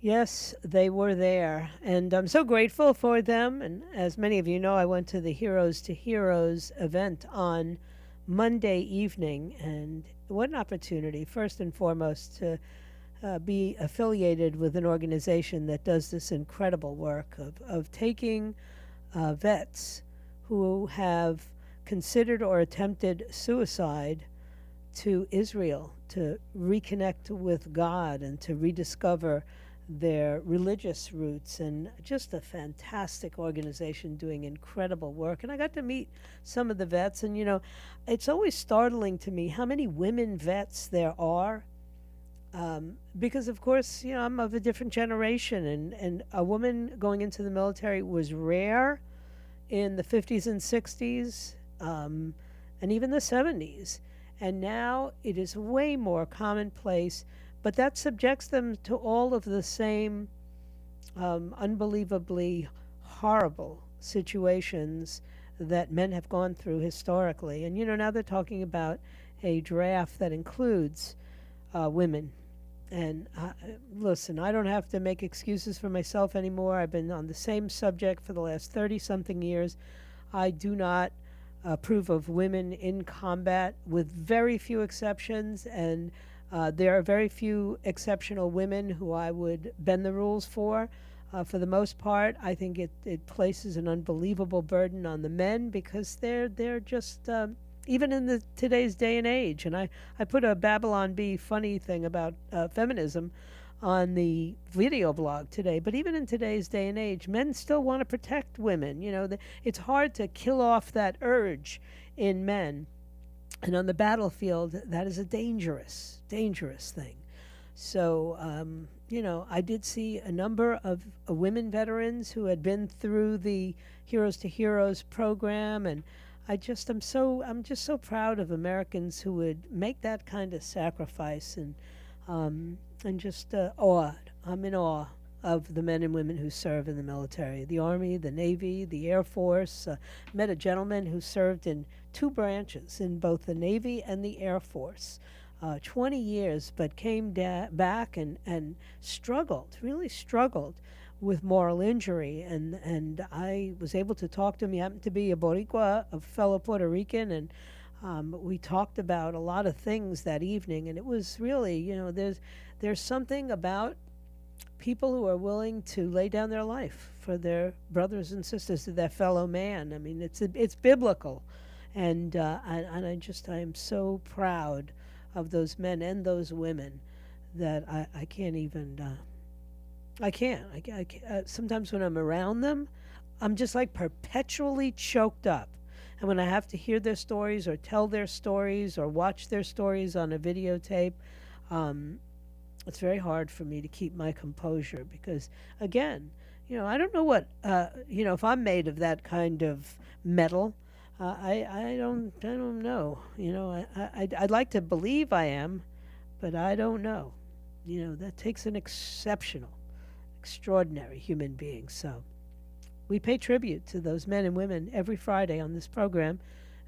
Yes, they were there, and I'm so grateful for them. And as many of you know, I went to the Heroes to Heroes event on Monday evening, and what an opportunity, first and foremost, to be affiliated with an organization that does this incredible work of taking vets who have considered or attempted suicide to Israel to reconnect with God and to rediscover their religious roots, and just a fantastic organization doing incredible work. And I got to meet some of the vets, and it's always startling to me how many women vets there are. Because of course, I'm of a different generation, and a woman going into the military was rare in the 50s and 60s, and even the 70s. And now it is way more commonplace, but that subjects them to all of the same unbelievably horrible situations that men have gone through historically. And now they're talking about a draft that includes women. And listen, I don't have to make excuses for myself anymore. I've been on the same subject for the last 30 something years. I do not approve of women in combat, with very few exceptions. And there are very few exceptional women who I would bend the rules for. For the most part, I think it places an unbelievable burden on the men, because they're just even in today's day and age. And I put a Babylon Bee funny thing about feminism on the video blog today. But even in today's day and age, men still want to protect women. It's hard to kill off that urge in men. And on the battlefield, that is a dangerous, dangerous thing. So, I did see a number of women veterans who had been through the Heroes to Heroes program, and I'm just so proud of Americans who would make that kind of sacrifice, and just awed. I'm in awe of the men and women who serve in the military, the Army, the Navy, the Air Force. Met a gentleman who served in two branches, in both the Navy and the Air Force. 20 years, but came back and struggled, really struggled with moral injury. And I was able to talk to him. He happened to be a Boricua, a fellow Puerto Rican, and we talked about a lot of things that evening. And it was really, there's something about people who are willing to lay down their life for their brothers and sisters, to their fellow man. I mean, it's biblical. And I am so proud of those men and those women that I can't even, I can't. Sometimes when I'm around them, I'm just like perpetually choked up. And when I have to hear their stories or tell their stories or watch their stories on a videotape, it's very hard for me to keep my composure, because, again, I don't know what, if I'm made of that kind of metal. I don't know. I'd like to believe I am, but I don't know. That takes an exceptional, extraordinary human being. So we pay tribute to those men and women every Friday on this program,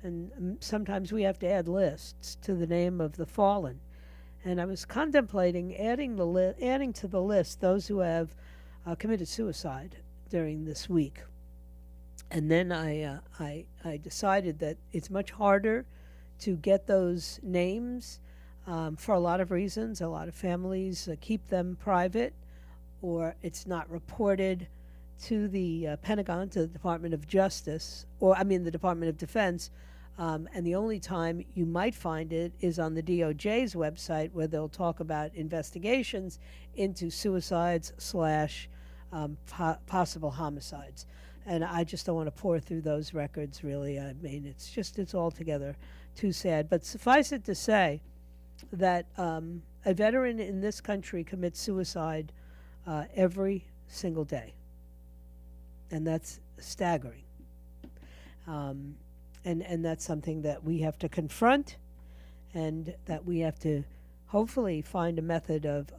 and sometimes we have to add lists to the name of the fallen. And I was contemplating adding to the list those who have committed suicide during this week. And then I decided that it's much harder to get those names for a lot of reasons. A lot of families keep them private, or it's not reported to the Pentagon, to the Department of Justice, the Department of Defense. And the only time you might find it is on the DOJ's website, where they'll talk about investigations into suicides / possible homicides. And I just don't want to pour through those records, really. I mean, it's altogether too sad. But suffice it to say that a veteran in this country commits suicide every single day. And that's staggering. And that's something that we have to confront, and that we have to hopefully find a method of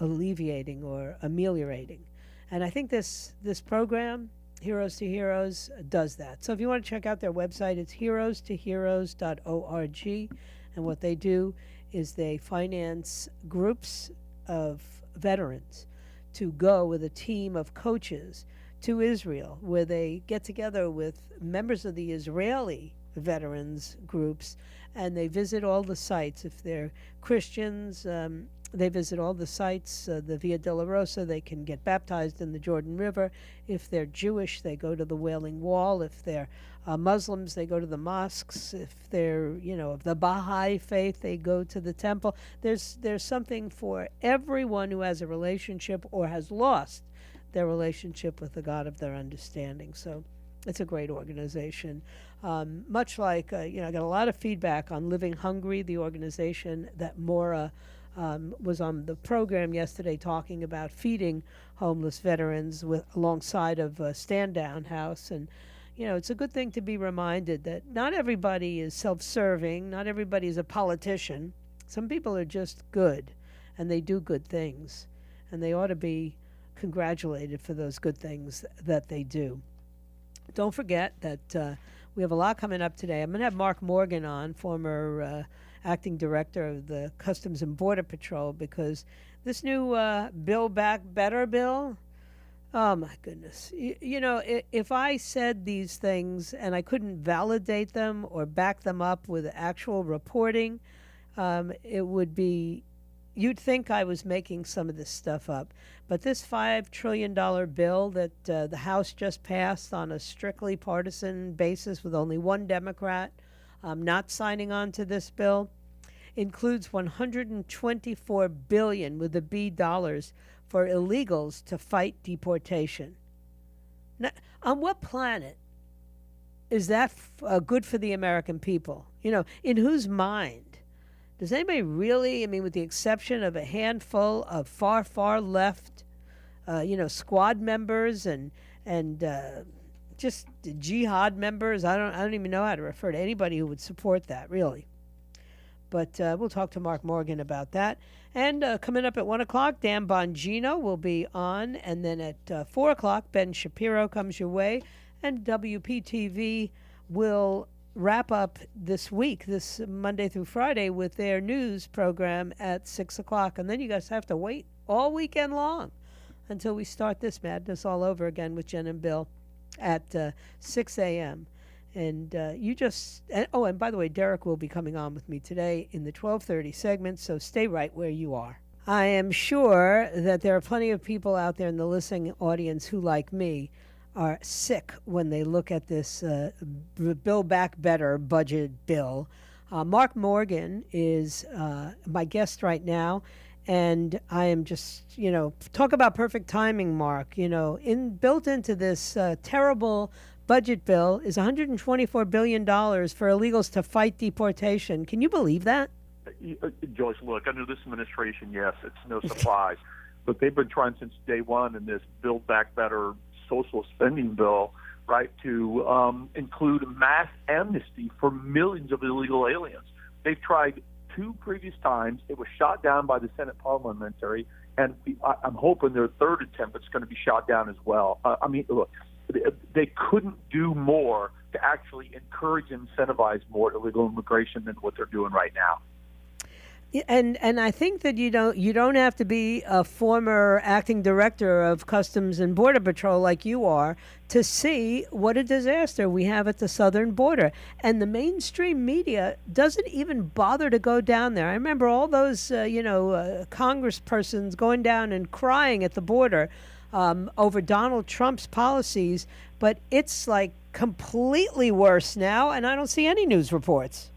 alleviating or ameliorating. And I think this program, Heroes to Heroes, does that. So if you want to check out their website, it's heroestoheroes.org. And what they do is they finance groups of veterans to go with a team of coaches to Israel, where they get together with members of the Israeli veterans groups, and they visit all the sites. If they're Christians, they visit all the sites, the Via Dolorosa. They can get baptized in the Jordan River. If they're Jewish, they go to the Wailing Wall. If they're Muslims, they go to the mosques. If they're, of the Baha'i faith, they go to the temple. There's something for everyone who has a relationship or has lost their relationship with the God of their understanding. So it's a great organization. Much like, I got a lot of feedback on Living Hungry, the organization that Maura was on the program yesterday talking about feeding homeless veterans alongside of Stand Down House. And, it's a good thing to be reminded that not everybody is self-serving, not everybody is a politician. Some people are just good, and they do good things, and they ought to be congratulated for those good things that they do. Don't forget that we have a lot coming up today. I'm going to have Mark Morgan on, former acting director of the Customs and Border Patrol, because this new Build Back Better bill, oh my goodness. If I said these things and I couldn't validate them or back them up with actual reporting, it would be, you'd think I was making some of this stuff up. But this $5 trillion bill that the House just passed on a strictly partisan basis with only one Democrat not signing on to this bill includes $124 billion with a B dollars for illegals to fight deportation. Now, on what planet is that good for the American people? In whose mind? Does anybody really, with the exception of a handful of far, far left, squad members and just jihad members, I don't even know how to refer to anybody who would support that, really. But we'll talk to Mark Morgan about that. And coming up at 1 o'clock, Dan Bongino will be on. And then at 4 o'clock, Ben Shapiro comes your way. And WPTV will wrap up this week, this Monday through Friday, with their news program at 6 o'clock. And then you guys have to wait all weekend long until we start this madness all over again with Jen and Bill at 6 a.m. And and by the way, Derek will be coming on with me today in the 12:30 segment, so stay right where you are. I am sure that there are plenty of people out there in the listening audience who, like me, are sick when they look at this Build Back Better budget bill. Mark Morgan is my guest right now, and I am just, talk about perfect timing, Mark. Built into this terrible budget bill is $124 billion for illegals to fight deportation. Can you believe that? Joyce, look, under this administration, yes, it's no surprise. But they've been trying since day one in this Build Back Better social spending bill, right, to include mass amnesty for millions of illegal aliens. They've tried 2 previous times. It was shot down by the Senate parliamentary, and I'm hoping their third attempt it's going to be shot down as well. Look, they couldn't do more to actually encourage and incentivize more illegal immigration than what they're doing right now. And I think that you don't have to be a former acting director of Customs and Border Patrol like you are to see what a disaster we have at the southern border. And the mainstream media doesn't even bother to go down there. I remember all those congresspersons going down and crying at the border over Donald Trump's policies, but it's like completely worse now, and I don't see any news reports.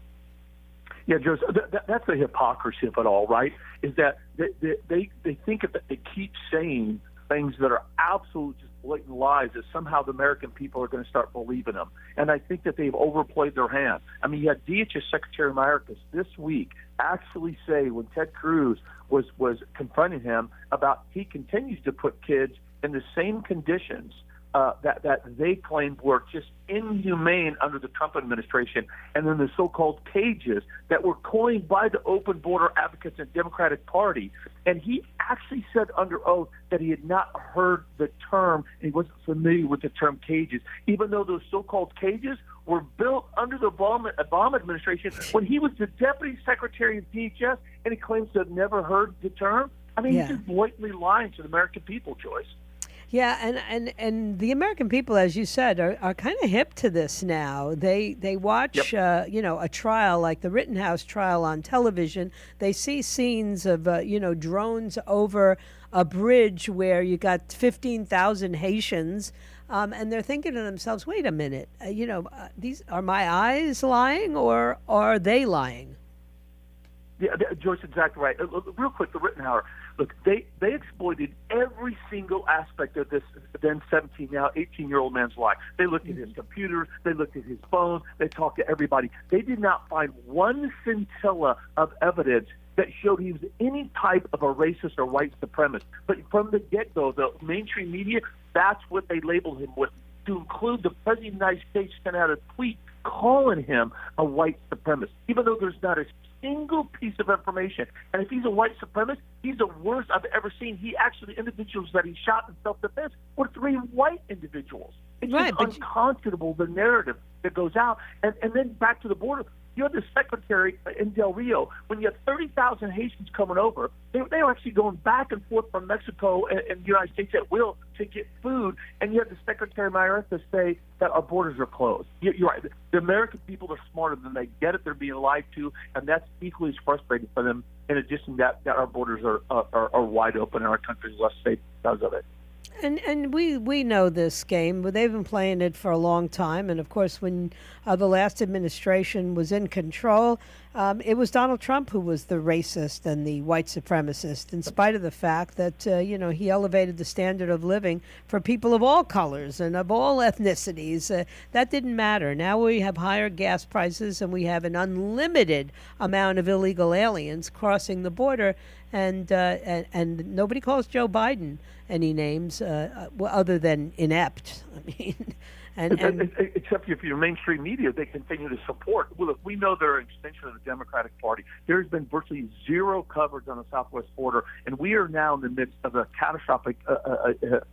Yeah, Joseph, that's the hypocrisy of it all, right? Is that they think that they keep saying things that are absolute just blatant lies, that somehow the American people are going to start believing them. And I think that they've overplayed their hand. You had DHS Secretary Mayorkas this week actually say, when Ted Cruz was confronting him about, he continues to put kids in the same conditions that they claimed were just inhumane under the Trump administration, and then the so-called cages that were coined by the open border advocates and Democratic Party. And he actually said under oath that he had not heard the term, and he wasn't familiar with the term cages, even though those so-called cages were built under the Obama administration when he was the Deputy Secretary of DHS, and he claims to have never heard the term. I mean, Yeah. he's just blatantly lying to the American people, Joyce. Yeah, and the American people, as you said, are kind of hip to this now. They watch, a trial like the Rittenhouse trial on television. They see scenes of, drones over a bridge where you got 15,000 Haitians, and they're thinking to themselves, wait a minute, these are my eyes lying or are they lying? Yeah, Joyce, exactly right. Real quick, the Rittenhouse. Look, they exploited every single aspect of this then 17, now 18-year-old man's life. They looked at his computer. They looked at his phone. They talked to everybody. They did not find one scintilla of evidence that showed he was any type of a racist or white supremacist. But from the get-go, the mainstream media, that's what they labeled him with, to include the President of the United States sent out a tweet calling him a white supremacist, even though there's not a single piece of information. And if he's a white supremacist, he's the worst I've ever seen. He actually, the individuals that he shot in self-defense were 3 white individuals. It's Right, just unconscionable, the narrative that goes out. And then back to the border, you have the secretary in Del Rio, when you have 30,000 Haitians coming over, they were actually going back and forth from Mexico and the United States at will to get food, and you have the Secretary Mayorkas say that our borders are closed. You're right. The American people are smarter than they get it. They're being lied to, and that's equally as frustrating for them, in addition that our borders are wide open and our country is less safe because of it. And we know this game, but they've been playing it for a long time. And of course, when the last administration was in control, it was Donald Trump who was the racist and the white supremacist, in spite of the fact that he elevated the standard of living for people of all colors and of all ethnicities. That didn't matter. Now we have higher gas prices and we have an unlimited amount of illegal aliens crossing the border, and nobody calls Joe Biden any names other than inept. I mean, and except if you're mainstream media, they continue to support. Well, look, we know they're an extension of the Democratic Party. There's been virtually zero coverage on the southwest border, and we are now in the midst of a catastrophic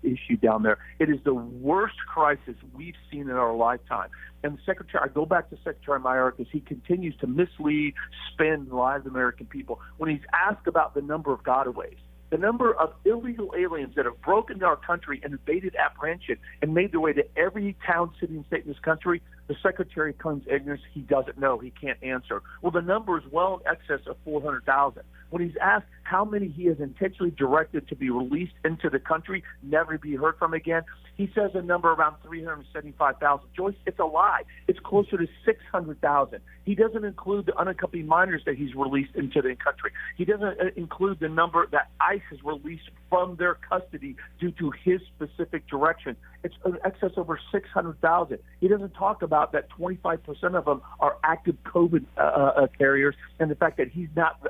issue down there. It is the worst crisis we've seen in our lifetime. And I go back to Secretary Mayorkas, he continues to mislead, spin, lie to the American people. When he's asked about the number of gotaways, the number of illegal aliens that have broken into our country and evaded apprehension and made their way to every town, city, and state in this country, the Secretary claims ignorance. He doesn't know. He can't answer. Well, the number is well in excess of 400,000. When he's asked how many he has intentionally directed to be released into the country, never to be heard from again, he says a number around 375,000. Joyce, it's a lie. It's closer to 600,000. He doesn't include the unaccompanied minors that he's released into the country. He doesn't include the number that ICE has released from their custody due to his specific direction. It's in excess over 600,000. He doesn't talk about that 25% of them are active COVID carriers, and the fact that he's not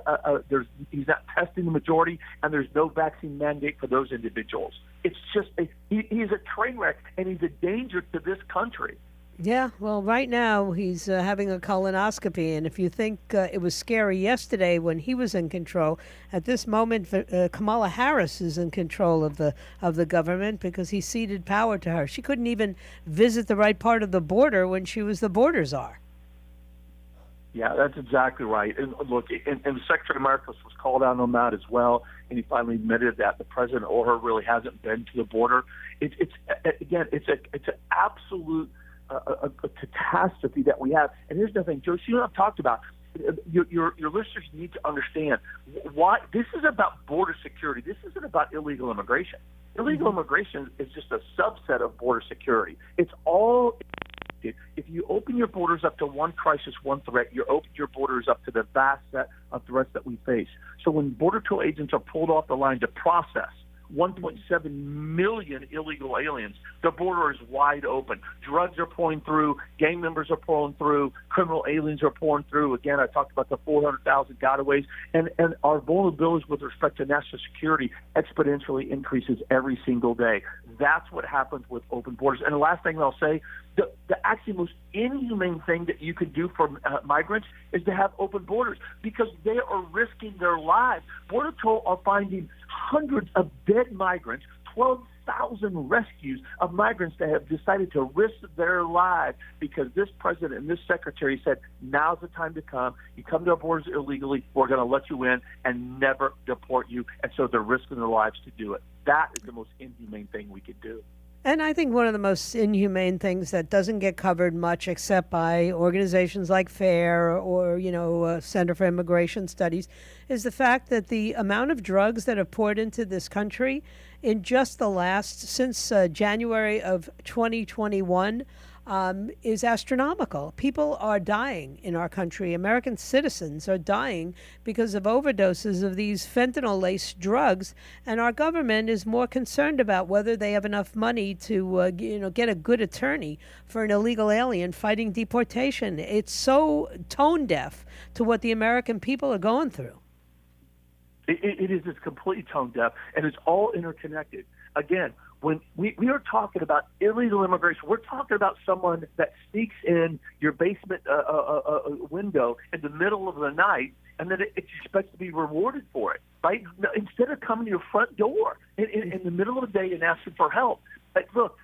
testing the majority, and there's no vaccine mandate for those individuals. It's just he's a train wreck, and he's a danger to this country. Yeah, well, right now he's having a colonoscopy, and if you think it was scary yesterday when he was in control, at this moment Kamala Harris is in control of the government because he ceded power to her. She couldn't even visit the right part of the border when she was the border czar. Yeah, that's exactly right. And look, and Secretary Mayorkas was called out on that as well, and he finally admitted that the president or her really hasn't been to the border. It's an absolute a catastrophe that we have. And here's the thing, Joe, you know what I've talked about. Your listeners need to understand why this is about border security. This isn't about illegal immigration. Illegal immigration is just a subset of border security. It's all. If you open your borders up to one crisis, one threat, you open your borders up to the vast set of threats that we face. So when Border Patrol agents are pulled off the line to process 1.7 million illegal aliens, the border is wide open. Drugs are pouring through, gang members are pouring through, criminal aliens are pouring through. Again, I talked about the 400,000 gotaways, and our vulnerabilities with respect to national security exponentially increases every single day. That's what happens with open borders. And the last thing I'll say, the actually most inhumane thing that you can do for migrants is to have open borders, because they are risking their lives. Border Patrol are finding hundreds of dead migrants, 12 100,000 rescues of migrants that have decided to risk their lives because this president and this secretary said, now's the time to come. You come to our borders illegally, we're going to let you in and never deport you. And so they're risking their lives to do it. That is the most inhumane thing we could do. And I think one of the most inhumane things that doesn't get covered much except by organizations like FAIR or Center for Immigration Studies is the fact that the amount of drugs that have poured into this country in just since January of 2021 is astronomical. People are dying in our country. American citizens are dying because of overdoses of these fentanyl-laced drugs, and our government is more concerned about whether they have enough money to get a good attorney for an illegal alien fighting deportation. It's so tone deaf to what the American people are going through. It is just completely tone deaf, and it's all interconnected. Again, when we are talking about illegal immigration, we're talking about someone that sneaks in your basement window in the middle of the night and then it's expected to be rewarded for it, right? Instead of coming to your front door in the middle of the day and asking for help. Look,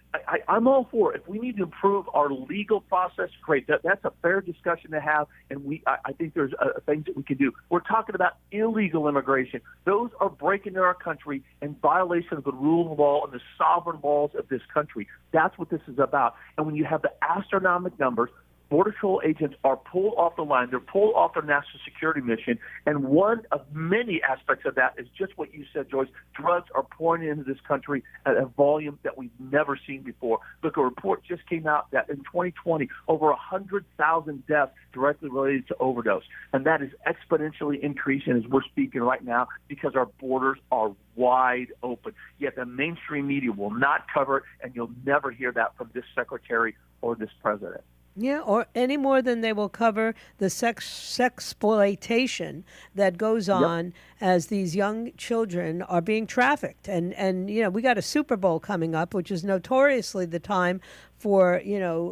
I'm all for it. If we need to improve our legal process, great. That's a fair discussion to have, and I think there's things that we can do. We're talking about illegal immigration. Those are breaking into our country in violation of the rule of law and the sovereign laws of this country. That's what this is about. And when you have the astronomical numbers, Border Patrol agents are pulled off the line. They're pulled off their national security mission. And one of many aspects of that is just what you said, Joyce. Drugs are pouring into this country at a volume that we've never seen before. Look, a report just came out that in 2020, over 100,000 deaths directly related to overdose. And that is exponentially increasing as we're speaking right now because our borders are wide open. Yet the mainstream media will not cover it, and you'll never hear that from this secretary or this president. Yeah, or any more than they will cover the sexploitation that goes on as these young children are being trafficked. And we got a Super Bowl coming up, which is notoriously the time for,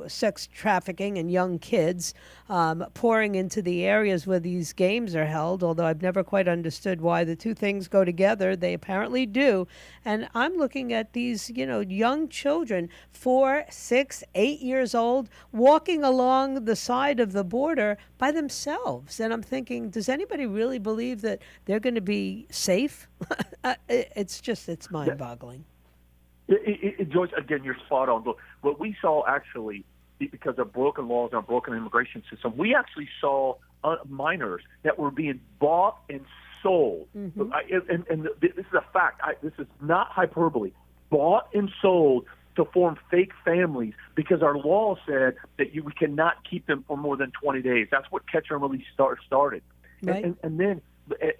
sex trafficking and young kids pouring into the areas where these games are held, although I've never quite understood why the two things go together. They apparently do. And I'm looking at these, young children, 4, 6, 8 years old, walking along the side of the border by themselves. And I'm thinking, does anybody really believe that they're going to be safe? It's mind-boggling. Joyce, again, you're spot on. What we saw actually, because of broken laws and our broken immigration system, we actually saw minors that were being bought and sold. Mm-hmm. And this is a fact. This is not hyperbole. Bought and sold to form fake families because our law said that we cannot keep them for more than 20 days. That's what catch and release started. Right.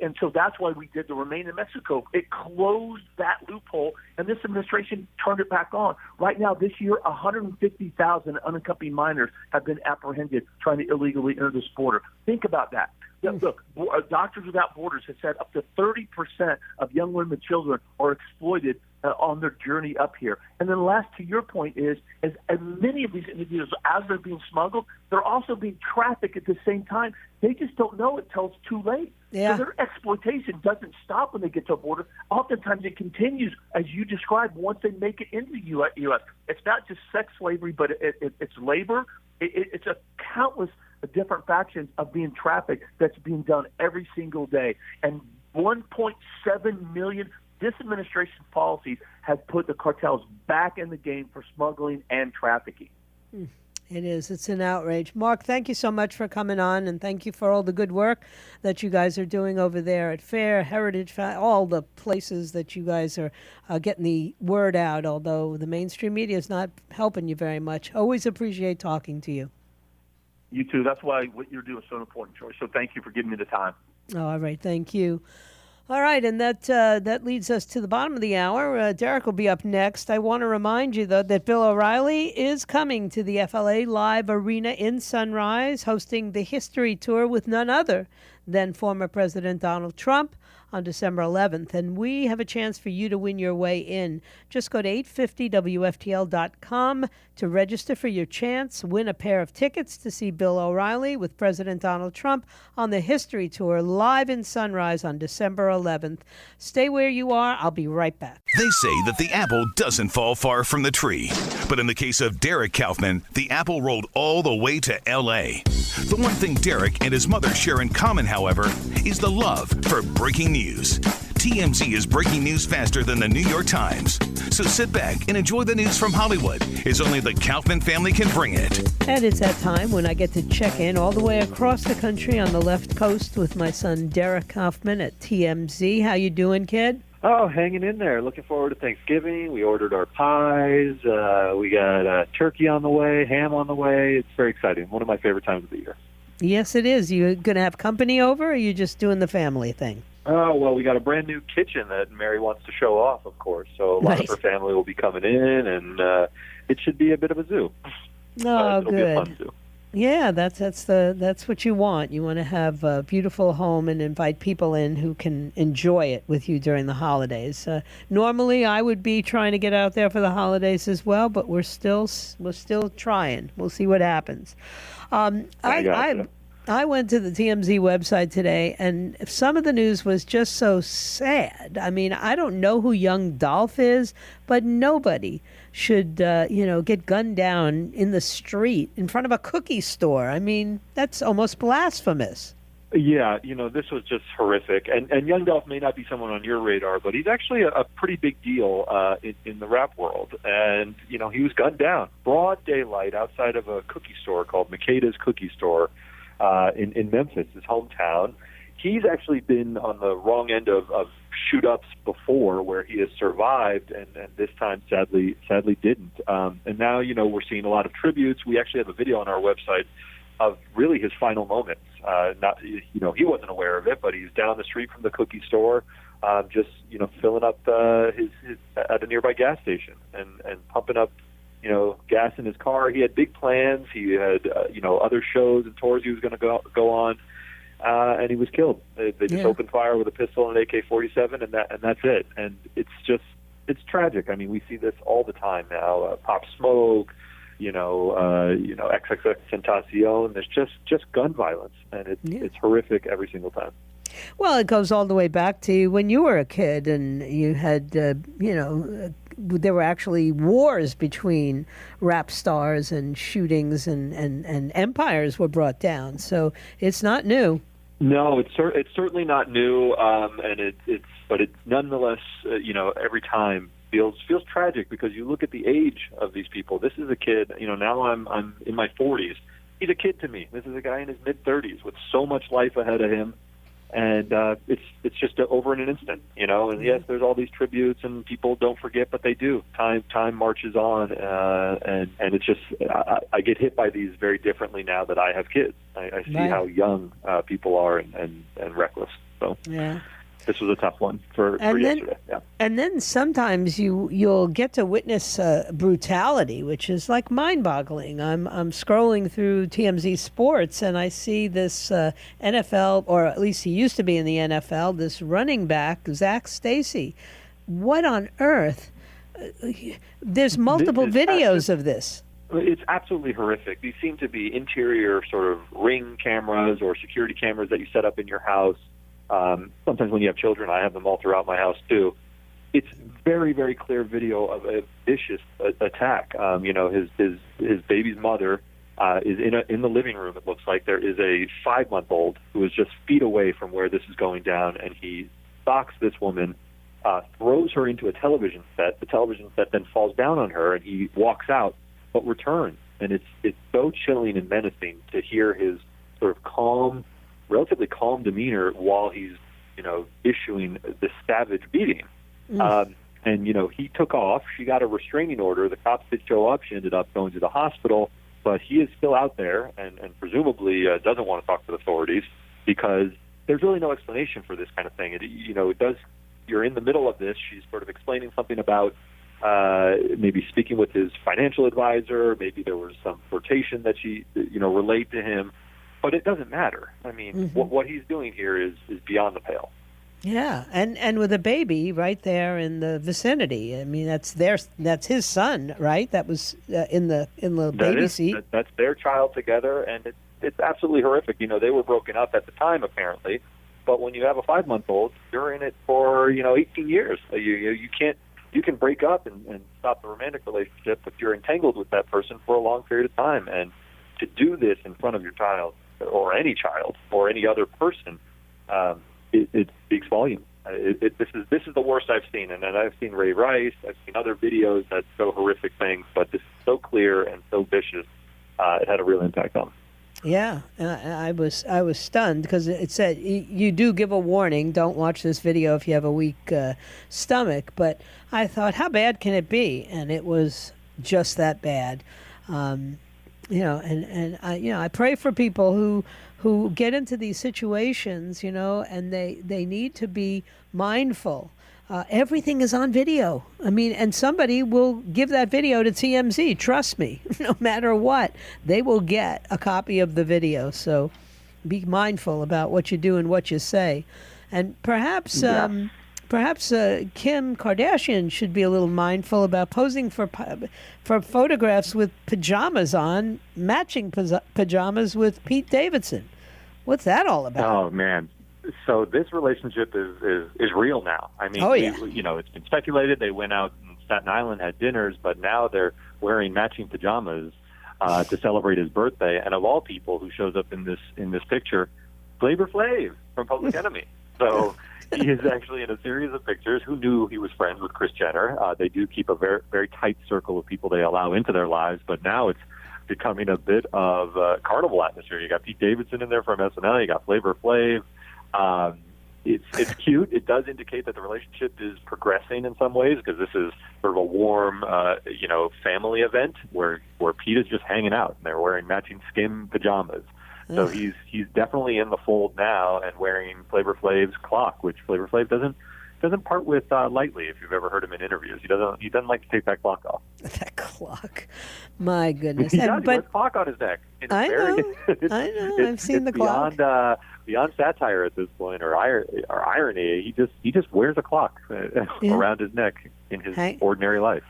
And so that's why we did the Remain in Mexico. It closed that loophole, and this administration turned it back on. Right now, this year, 150,000 unaccompanied minors have been apprehended trying to illegally enter this border. Think about that. Look, Doctors Without Borders has said up to 30% of young women and children are exploited on their journey up here. And then last, to your point, is as many of these individuals, as they're being smuggled, they're also being trafficked at the same time. They just don't know it till it's too late. Yeah. So their exploitation doesn't stop when they get to a border. Oftentimes it continues, as you described, once they make it into the U.S. It's not just sex slavery, but it's labor. It's a countless different factions of being trafficked that's being done every single day. And 1.7 million, this administration's policies have put the cartels back in the game for smuggling and trafficking. It is. It's an outrage. Mark, thank you so much for coming on, and thank you for all the good work that you guys are doing over there at FAIR, Heritage, all the places that you guys are getting the word out, although the mainstream media is not helping you very much. Always appreciate talking to you. You too. That's why what you're doing is so important, Joyce. So thank you for giving me the time. All right. Thank you. All right, and that leads us to the bottom of the hour. Derek will be up next. I want to remind you, though, that Bill O'Reilly is coming to the FLA Live Arena in Sunrise, hosting the History Tour with none other than former President Donald Trump on December 11th, and we have a chance for you to win your way in. Just go to 850wftl.com to register for your chance. Win a pair of tickets to see Bill O'Reilly with President Donald Trump on the History Tour live in Sunrise on December 11th. Stay where you are. I'll be right back. They say that the apple doesn't fall far from the tree. But in the case of Derek Kaufman, the apple rolled all the way to L.A. The one thing Derek and his mother share in common, however, is the love for breaking news. TMZ is breaking news faster than the New York Times. So sit back and enjoy the news from Hollywood, as only the Kaufman family can bring it. And it's that time when I get to check in all the way across the country on the left coast with my son Derek Kaufman at TMZ. How you doing, kid? Oh, hanging in there. Looking forward to Thanksgiving. We ordered our pies. We got turkey on the way, ham on the way. It's very exciting. One of my favorite times of the year. Yes, it is. You going to have company over, or are you just doing the family thing? Oh, well, we got a brand new kitchen that Mary wants to show off, of course. So a lot of her family will be coming in, and it should be a bit of a zoo. Oh, it'll good. Be a fun zoo. Yeah, that's what you want. You want to have a beautiful home and invite people in who can enjoy it with you during the holidays. Normally, I would be trying to get out there for the holidays as well, but we're still trying. We'll see what happens. I went to the TMZ website today, and some of the news was just so sad. I mean, I don't know who young Dolph is, but nobody should, get gunned down in the street in front of a cookie store. I mean, that's almost blasphemous. Yeah, this was just horrific. And young Dolph may not be someone on your radar, but he's actually a pretty big deal in the rap world. And, he was gunned down, broad daylight, outside of a cookie store called Makeda's Cookie Store. In Memphis, his hometown. He's actually been on the wrong end of shoot-ups before, where he has survived, and this time sadly didn't. And now, we're seeing a lot of tributes. We actually have a video on our website of really his final moments. He wasn't aware of it, but he's down the street from the cookie store, just filling up his at a nearby gas station and pumping up gas in his car. He had big plans. He had, other shows and tours he was going to go on, and he was killed. They just opened fire with a pistol and an AK-47, and that's it. And it's tragic. I mean, we see this all the time now. Pop Smoke, XXX Tentacion. There's just gun violence, and it's horrific every single time. Well, it goes all the way back to when you were a kid, and you had, there were actually wars between rap stars and shootings, and empires were brought down. So it's not new. No, it's certainly not new, but it's nonetheless, every time feels tragic, because you look at the age of these people. This is a kid. Now I'm in my 40s. He's a kid to me. This is a guy in his mid-30s with so much life ahead of him. And it's just over in an instant, And yes, there's all these tributes, and people don't forget, but they do. Time marches on, and it's just I get hit by these very differently now that I have kids. I see how young people are and reckless. So this was a tough one for yesterday. Yeah. And then sometimes you'll get to witness brutality, which is like mind-boggling. I'm scrolling through TMZ Sports, and I see this NFL, or at least he used to be in the NFL, this running back, Zach Stacy. What on earth? There's multiple videos of this. It's absolutely horrific. These seem to be interior sort of ring cameras or security cameras that you set up in your house. Sometimes when you have children, I have them all throughout my house too. It's very, very clear video of a vicious attack. His baby's mother is in the living room. It looks like there is a 5-month-old who is just feet away from where this is going down, and he stalks this woman, throws her into a television set. The television set then falls down on her, and he walks out, but returns. And it's so chilling and menacing to hear his sort of relatively calm demeanor while he's, issuing this savage beating. And, he took off. She got a restraining order. The cops did show up. She ended up going to the hospital. But he is still out there and presumably doesn't want to talk to the authorities, because there's really no explanation for this kind of thing. You're in the middle of this. She's sort of explaining something about maybe speaking with his financial advisor. Maybe there was some flirtation that she, relayed to him. But it doesn't matter. I mean, what he's doing here is beyond the pale. Yeah, and with a baby right there in the vicinity. I mean, that's his son, right? That was in the baby seat. That's their child together, and it's absolutely horrific. You know, they were broken up at the time, apparently, but when you have a 5-month-old, you're in it for 18 years. You can break up and stop the romantic relationship, but you're entangled with that person for a long period of time, and to do this in front of your child or any other person. It speaks volumes. This is the worst I've seen, and I've seen Ray Rice. I've seen other videos that show horrific things, but this is so clear and so vicious. It had a real impact on me. Yeah, I was stunned because it said you do give a warning. Don't watch this video if you have a weak stomach. But I thought, how bad can it be? And it was just that bad. I pray for people who get into these situations, and they need to be mindful. Everything is on video. I mean, and somebody will give that video to TMZ. Trust me, no matter what, they will get a copy of the video. So be mindful about what you do and what you say. And perhaps Kim Kardashian should be a little mindful about posing for photographs with pajamas on, matching pajamas with Pete Davidson. What's that all about? Oh, man. So this relationship is real now. I mean, it's been speculated. They went out in Staten Island, had dinners, but now they're wearing matching pajamas to celebrate his birthday. And of all people, who shows up in this picture, Flavor Flav from Public Enemy. So he is actually in a series of pictures. Who knew he was friends with Kris Jenner? They do keep a very, very tight circle of people they allow into their lives, but now it's becoming a bit of a carnival atmosphere. You got Pete Davidson in there from SNL. You got Flavor Flav. It's cute. It does indicate that the relationship is progressing in some ways, because this is sort of a warm, family event where Pete is just hanging out and they're wearing matching skin pajamas. So he's definitely in the fold now and wearing Flavor Flav's clock, which Flavor Flav doesn't part with lightly. If you've ever heard him in interviews, he doesn't like to take that clock off. That clock, my goodness! He has a clock on his neck. I know. I've seen the clock. Beyond satire at this point, or irony, he just wears a clock around his neck in his ordinary life.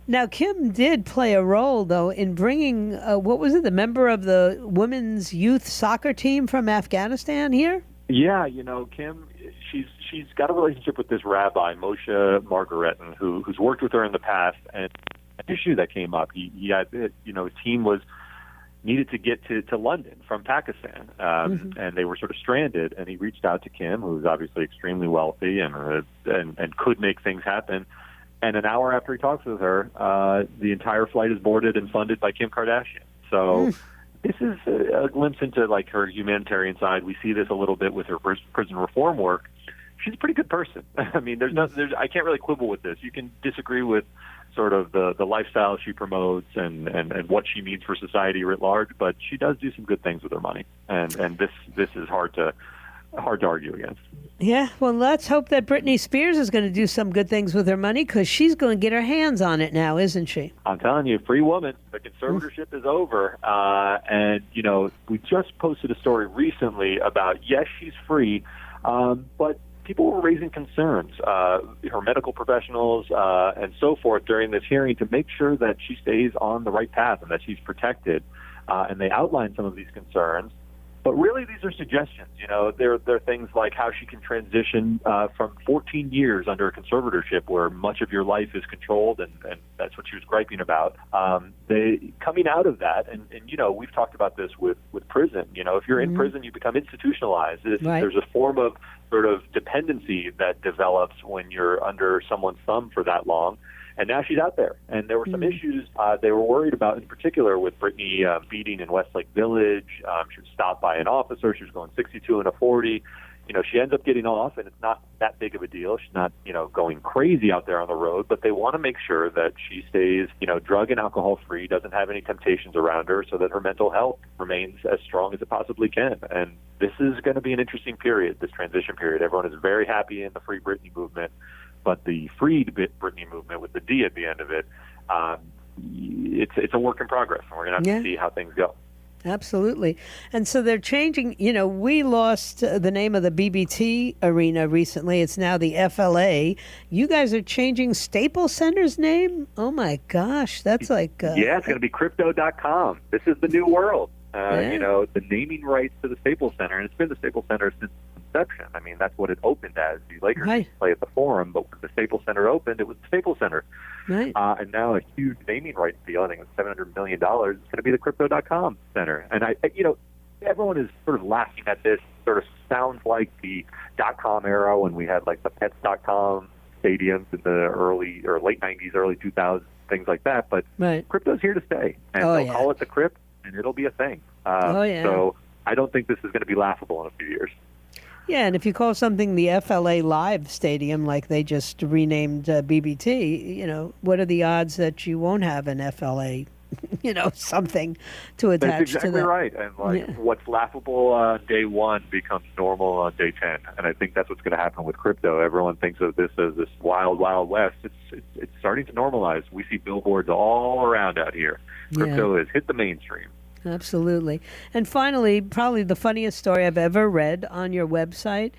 Now, Kim did play a role, though, in bringing, the member of the women's youth soccer team from Afghanistan here? Yeah, Kim, she's got a relationship with this rabbi, Moshe Margaretin, who's worked with her in the past, and an issue that came up. He had, his team needed to get to London from Pakistan, and they were sort of stranded, and he reached out to Kim, who's obviously extremely wealthy and could make things happen. And an hour after he talks with her, the entire flight is boarded and funded by Kim Kardashian. So this is a glimpse into her humanitarian side. We see this a little bit with her prison reform work. She's a pretty good person. I mean, I can't really quibble with this. You can disagree with sort of the lifestyle she promotes and what she means for society writ large, but she does do some good things with her money. And this is hard to argue against. Yeah, well, let's hope that Britney Spears is going to do some good things with her money, because she's going to get her hands on it now, isn't she? I'm telling you, free woman. The conservatorship is over. And, we just posted a story recently about, yes, she's free, but people were raising concerns, her medical professionals and so forth during this hearing, to make sure that she stays on the right path and that she's protected. And they outlined some of these concerns. But really, these are suggestions. They're things like how she can transition from 14 years under a conservatorship where much of your life is controlled, and that's what she was griping about. Coming out of that, and we've talked about this with prison. If you're in prison, you become institutionalized. Right. There's a form of sort of dependency that develops when you're under someone's thumb for that long. And now she's out there. And there were some issues they were worried about, in particular with Britney beating in Westlake Village. She was stopped by an officer. She was going 62 and a 40. She ends up getting off, and it's not that big of a deal. She's not, going crazy out there on the road. But they want to make sure that she stays, drug and alcohol free, doesn't have any temptations around her, so that her mental health remains as strong as it possibly can. And this is going to be an interesting period, this transition period. Everyone is very happy in the Free Britney movement. But the Freed Britney movement, with the D at the end of it, it's a work in progress, and we're going to have to see how things go. Absolutely. And so they're changing. We lost the name of the BBT arena recently. It's now the FLA. You guys are changing Staples Center's name? Oh, my gosh. That's like... yeah, it's going to be crypto.com. This is the new world. The naming rights to the Staples Center, and it's been the Staples Center since inception. I mean, that's what it opened as. The Lakers used to play at the Forum, but when the Staples Center opened, it was the Staples Center. Right. And now a huge naming rights deal, I think it's $700 million, is going to be the Crypto.com Center. And, everyone is sort of laughing at this. Sort of sounds like the .com era when we had, like, the Pets.com stadiums in the early or late 90s, early 2000s, things like that. But crypto's here to stay. And they'll call it the Crypt, and it'll be a thing. So I don't think this is going to be laughable in a few years. Yeah, and if you call something the FLA Live Stadium, like they just renamed BBT, what are the odds that you won't have an FLA, something to attach to that? That's exactly right. And what's laughable on day one becomes normal on day 10. And I think that's what's going to happen with crypto. Everyone thinks of this as this wild, wild west. It's starting to normalize. We see billboards all around out here. Crypto has hit the mainstream. Absolutely. And finally, probably the funniest story I've ever read on your website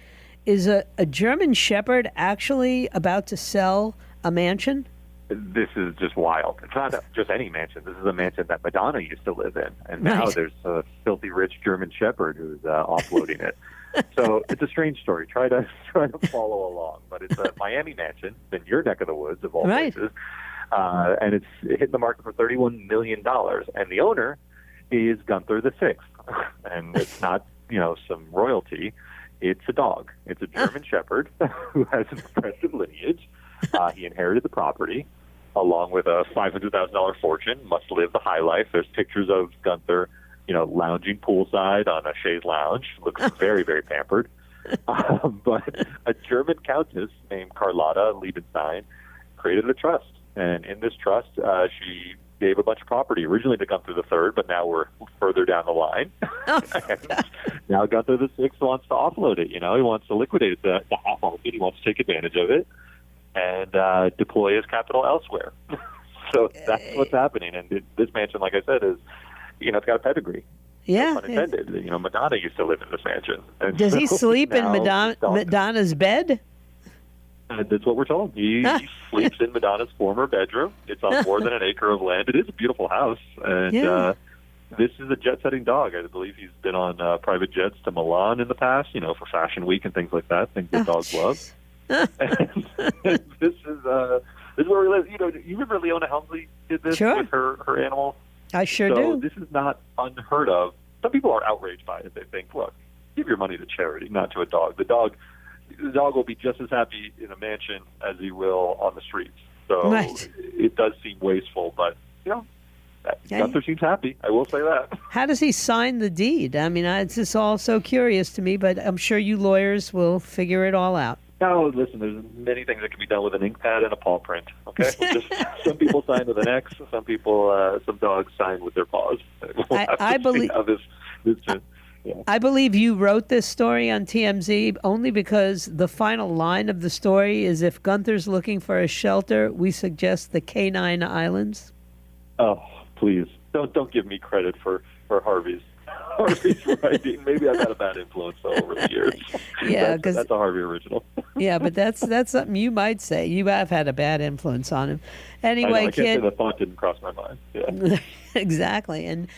is a German Shepherd actually about to sell a mansion. This is just wild. It's not just any mansion. This is a mansion that Madonna used to live in. And now there's a filthy rich German Shepherd who's offloading it. So it's a strange story. Try to follow along. But it's a Miami mansion in your neck of the woods, of all places. And it's hit the market for $31 million. And the owner is Gunther the Sixth, and it's not some royalty. It's a dog. It's a German Shepherd who has an impressive lineage. He inherited the property along with a $500,000 fortune. Must live the high life. There's pictures of Gunther, lounging poolside on a chaise lounge. Looks very, very pampered. But a German countess named Carlotta Liebenstein created a trust, and in this trust, she gave a bunch of property originally to Gunther the Third, but now we're further down the line. And now Gunther the Sixth wants to offload it. He wants to liquidate the half market. He wants to take advantage of it and deploy his capital elsewhere. So that's what's happening. And this mansion, like I said, is it's got a pedigree. Yeah, no pun intended. Madonna used to live in this mansion. And does he sleep in Madonna's bed? That's what we're told. He sleeps in Madonna's former bedroom. It's on more than an acre of land. It is a beautiful house. And this is a jet-setting dog. I believe he's been on private jets to Milan in the past, for Fashion Week and things like that, things that dogs love. And this is where we live. You remember Leona Helmsley did this with her animal? I sure do. This is not unheard of. Some people are outraged by it. They think, look, give your money to charity, not to a dog. The dog will be just as happy in a mansion as he will on the streets. So it does seem wasteful, but, Gunther seems happy. I will say that. How does he sign the deed? I mean, it's just all so curious to me, but I'm sure you lawyers will figure it all out. No, listen, there's many things that can be done with an ink pad and a paw print, okay? Some people sign with an X, some dogs sign with their paws. I believe... I believe you wrote this story on TMZ only because the final line of the story is, if Gunther's looking for a shelter, we suggest the Canine Islands. Oh, please. Don't give me credit for Harvey's writing. Maybe I've had a bad influence over the years. Yeah, because that's a Harvey original. Yeah, but that's something you might say. You have had a bad influence on him. Anyway, I can't say the thought didn't cross my mind. Yeah. Exactly. And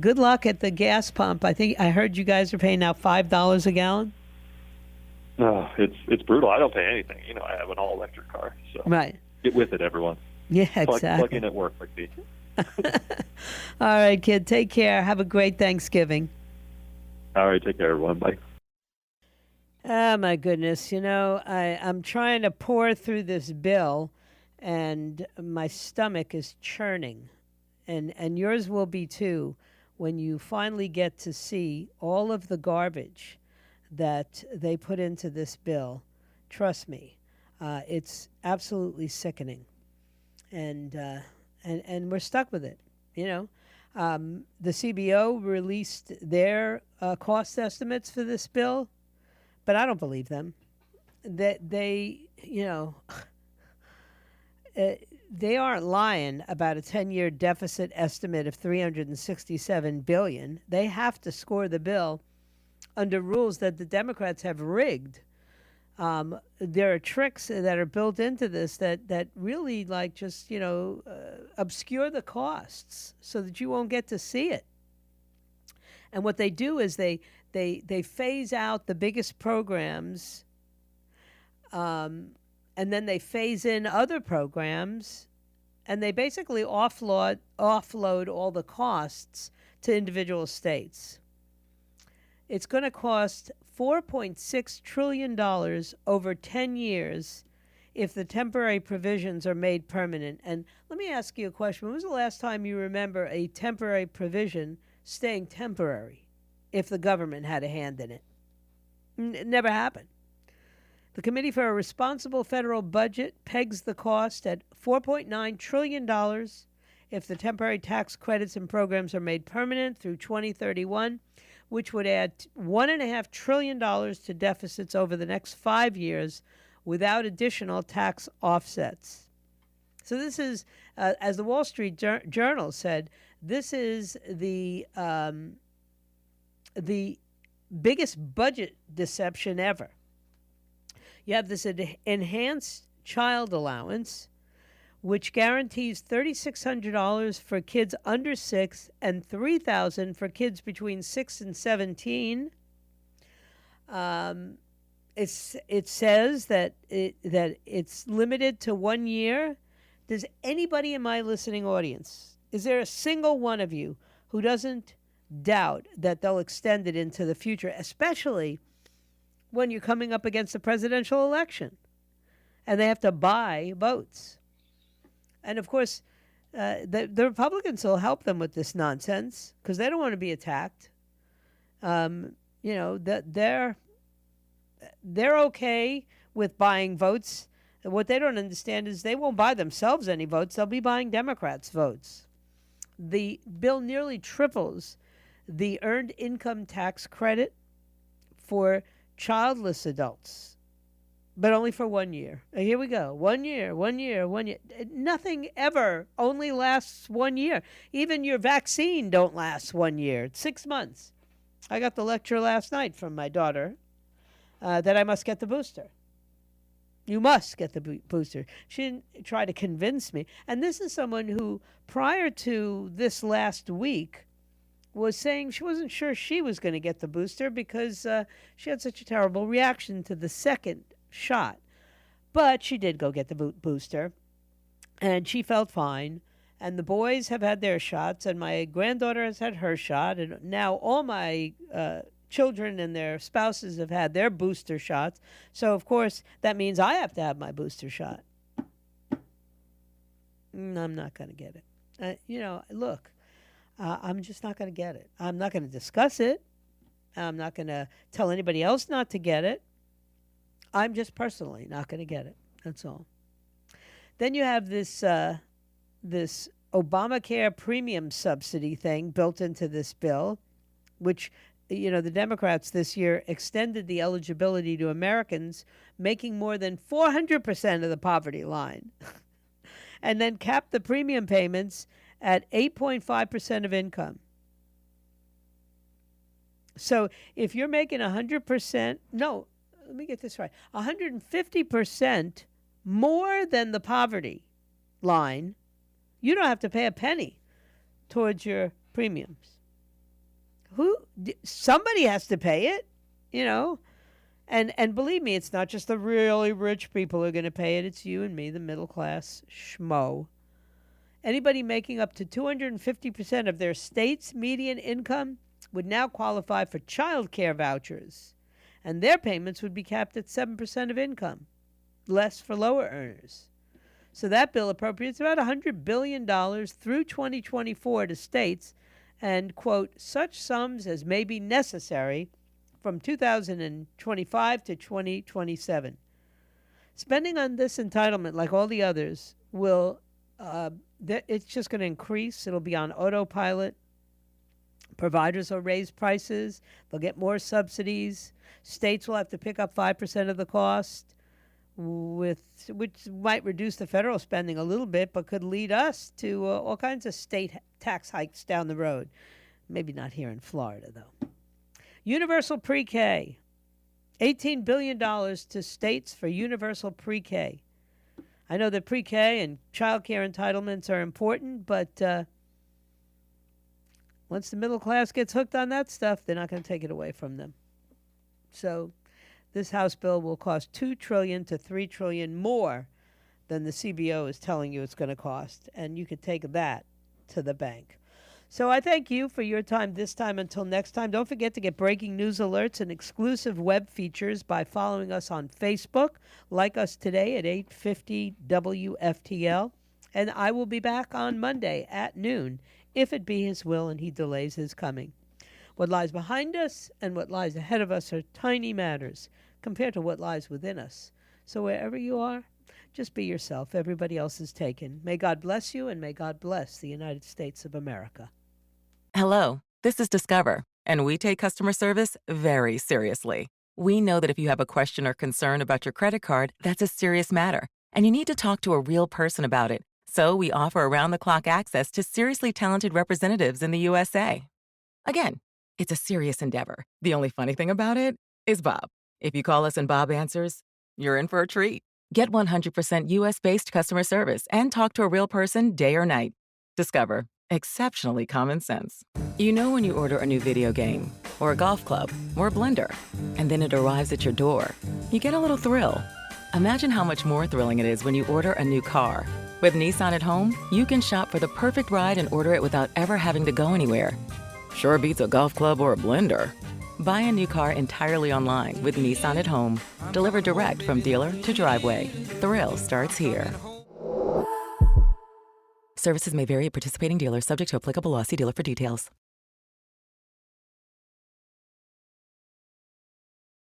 good luck at the gas pump. I think I heard you guys are paying now $5 a gallon. No, it's brutal. I don't pay anything. I have an all-electric car. So get with it, everyone. Yeah, exactly. Plug in at work like me. All right, kid. Take care. Have a great Thanksgiving. All right. Take care, everyone. Bye. Oh, my goodness. I'm trying to pour through this bill, and my stomach is churning. And yours will be, too, when you finally get to see all of the garbage that they put into this bill. Trust me, it's absolutely sickening. And we're stuck with it. The CBO released their cost estimates for this bill, but I don't believe them. That they they aren't lying about a 10-year deficit estimate of $367 billion. They have to score the bill under rules that the Democrats have rigged. There are tricks that are built into this that really just obscure the costs so that you won't get to see it. And what they do is they phase out the biggest programs, and then they phase in other programs, and they basically offload all the costs to individual states. It's going to cost $4.6 trillion over 10 years if the temporary provisions are made permanent. And let me ask you a question. When was the last time you remember a temporary provision staying temporary if the government had a hand in it? It never happened. The Committee for a Responsible Federal Budget pegs the cost at $4.9 trillion if the temporary tax credits and programs are made permanent through 2031, which would add $1.5 trillion to deficits over the next 5 years without additional tax offsets. So this is, as the Wall Street Journal said, this is the biggest budget deception ever. You have this enhanced child allowance, which guarantees $3,600 for kids under 6 and $3,000 for kids between 6 and 17. It says that it's limited to 1 year. Does anybody in my listening audience, is there a single one of you who doesn't doubt that they'll extend it into the future, especially when you're coming up against a presidential election and they have to buy votes? And of course, the Republicans will help them with this nonsense because they don't want to be attacked. They're okay with buying votes. What they don't understand is they won't buy themselves any votes. They'll be buying Democrats' votes. The bill nearly triples the earned income tax credit for childless adults, but only for 1 year. Here we go. 1 year, 1 year, 1 year. Nothing ever only lasts 1 year. Even your vaccine don't last 1 year. It's 6 months. I got the lecture last night from my daughter that I must get the booster. You must get the booster. She didn't try to convince me. And this is someone who, prior to this last week, was saying she wasn't sure she was going to get the booster because she had such a terrible reaction to the second shot. But she did go get the booster, and she felt fine. And the boys have had their shots, and my granddaughter has had her shot, and now all my children and their spouses have had their booster shots. So, of course, that means I have to have my booster shot. I'm not going to get it. Look, I'm just not going to get it. I'm not going to discuss it. I'm not going to tell anybody else not to get it. I'm just personally not going to get it. That's all. Then you have this Obamacare premium subsidy thing built into this bill, which, the Democrats this year extended the eligibility to Americans making more than 400% of the poverty line and then capped the premium payments at 8.5% of income. So if you're making 100%, no, let me get this right, 150% more than the poverty line, you don't have to pay a penny towards your premiums. Somebody has to pay it, and believe me, it's not just the really rich people who are going to pay it. It's you and me, the middle class schmo. Anybody making up to 250% of their state's median income would now qualify for child care vouchers, and their payments would be capped at 7% of income, less for lower earners. So that bill appropriates about $100 billion through 2024 to states and, quote, such sums as may be necessary from 2025 to 2027. Spending on this entitlement, like all the others, it's just going to increase. It'll be on autopilot. Providers will raise prices. They'll get more subsidies. States will have to pick up 5% of the cost. which might reduce the federal spending a little bit, but could lead us to all kinds of state tax hikes down the road. Maybe not here in Florida, though. Universal pre-K. $18 billion to states for universal pre-K. I know that pre-K and child care entitlements are important, but once the middle class gets hooked on that stuff, they're not going to take it away from them. So this House bill will cost $2 trillion to $3 trillion more than the CBO is telling you it's going to cost, and you could take that to the bank. So I thank you for your time this time. Until next time, don't forget to get breaking news alerts and exclusive web features by following us on Facebook. Like us today at 850 WFTL. And I will be back on Monday at noon, if it be his will and he delays his coming. What lies behind us and what lies ahead of us are tiny matters compared to what lies within us. So wherever you are, just be yourself. Everybody else is taken. May God bless you, and may God bless the United States of America. Hello, this is Discover, and we take customer service very seriously. We know that if you have a question or concern about your credit card, that's a serious matter, and you need to talk to a real person about it. So we offer around-the-clock access to seriously talented representatives in the USA. Again, it's a serious endeavor. The only funny thing about it is Bob. If you call us and Bob answers, you're in for a treat. Get 100% US-based customer service and talk to a real person day or night. Discover. Exceptionally common sense. You know when you order a new video game, or a golf club, or a blender, and then it arrives at your door, you get a little thrill. Imagine how much more thrilling it is when you order a new car. With Nissan at home, you can shop for the perfect ride and order it without ever having to go anywhere. Sure beats a golf club or a blender. Buy a new car entirely online with Nissan at home. Delivered direct from dealer to driveway. Thrill starts here. Services may vary at participating dealers, subject to applicable law. See dealer for details.